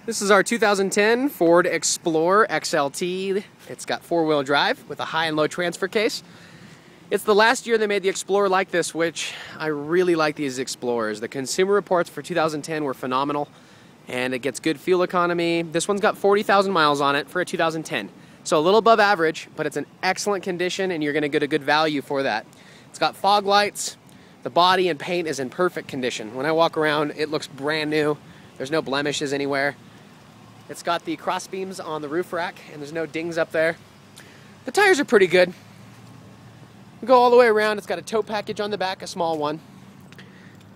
This is our 2010 Ford Explorer XLT. It's got four-wheel drive with a high and low transfer case. It's the last year they made the Explorer like this, which I really like these Explorers. The consumer reports for 2010 were phenomenal, and it gets good fuel economy. This one's got 40,000 miles on it for a 2010. So a little above average, but it's in excellent condition, and you're gonna get a good value for that. It's got fog lights. The body and paint is in perfect condition. When I walk around, it looks brand new. There's no blemishes anywhere. It's got the cross beams on the roof rack, and there's no dings up there. The tires are pretty good. We go all the way around. It's got a tow package on the back, a small one.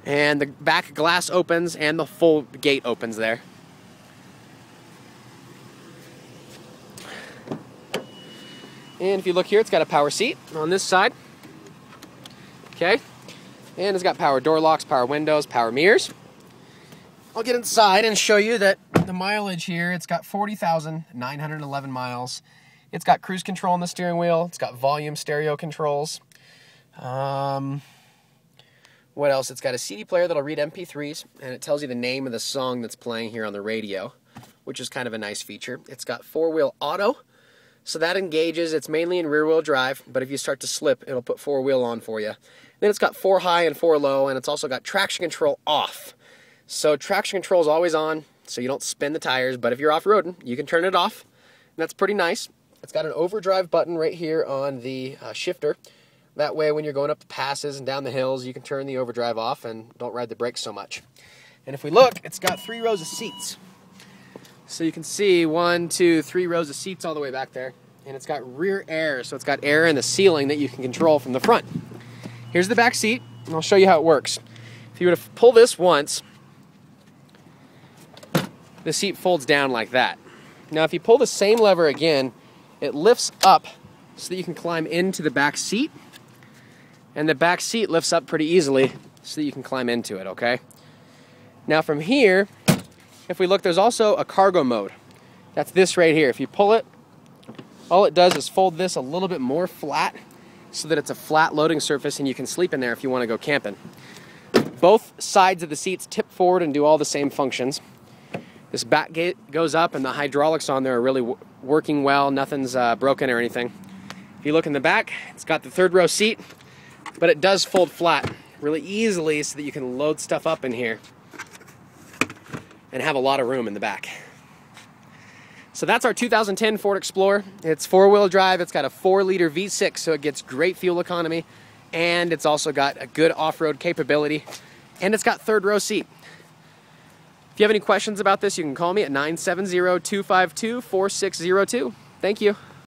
And the back glass opens and the full gate opens there. And if you look here, it's got a power seat on this side. Okay. And it's got power door locks, power windows, power mirrors. I'll get inside and show you that the mileage here, it's got 40,911 miles. It's got cruise control on the steering wheel. It's got volume stereo controls. What else? It's got a CD player that'll read MP3s, and it tells you the name of the song that's playing here on the radio, which is kind of a nice feature. It's got four-wheel auto, so that engages. It's mainly in rear-wheel drive, but if you start to slip, it'll put four-wheel on for you. Then it's got four high and four low, and it's also got traction control off. So traction control is always on, so you don't spin the tires, but if you're off-roading, you can turn it off, and that's pretty nice. It's got an overdrive button right here on the shifter. That way, when you're going up the passes and down the hills, you can turn the overdrive off and don't ride the brakes so much. And if we look, it's got 3 rows of seats. So you can see 1, 2, 3 rows of seats all the way back there. And it's got rear air, so it's got air in the ceiling that you can control from the front. Here's the back seat, and I'll show you how it works. If you were to pull this once, the seat folds down like that. Now if you pull the same lever again, it lifts up so that you can climb into the back seat, and the back seat lifts up pretty easily so that you can climb into it, okay? Now from here, if we look, there's also a cargo mode. That's this right here. If you pull it, all it does is fold this a little bit more flat so that it's a flat loading surface and you can sleep in there if you want to go camping. Both sides of the seats tip forward and do all the same functions. This back gate goes up, and the hydraulics on there are really working well. Nothing's broken or anything. If you look in the back, it's got the 3rd row seat, but it does fold flat really easily so that you can load stuff up in here and have a lot of room in the back. So that's our 2010 Ford Explorer. It's 4-wheel drive. It's got a 4-liter V6, so it gets great fuel economy, and it's also got a good off-road capability, and it's got 3rd row seat. If you have any questions about this, you can call me at 970-252-4602. Thank you.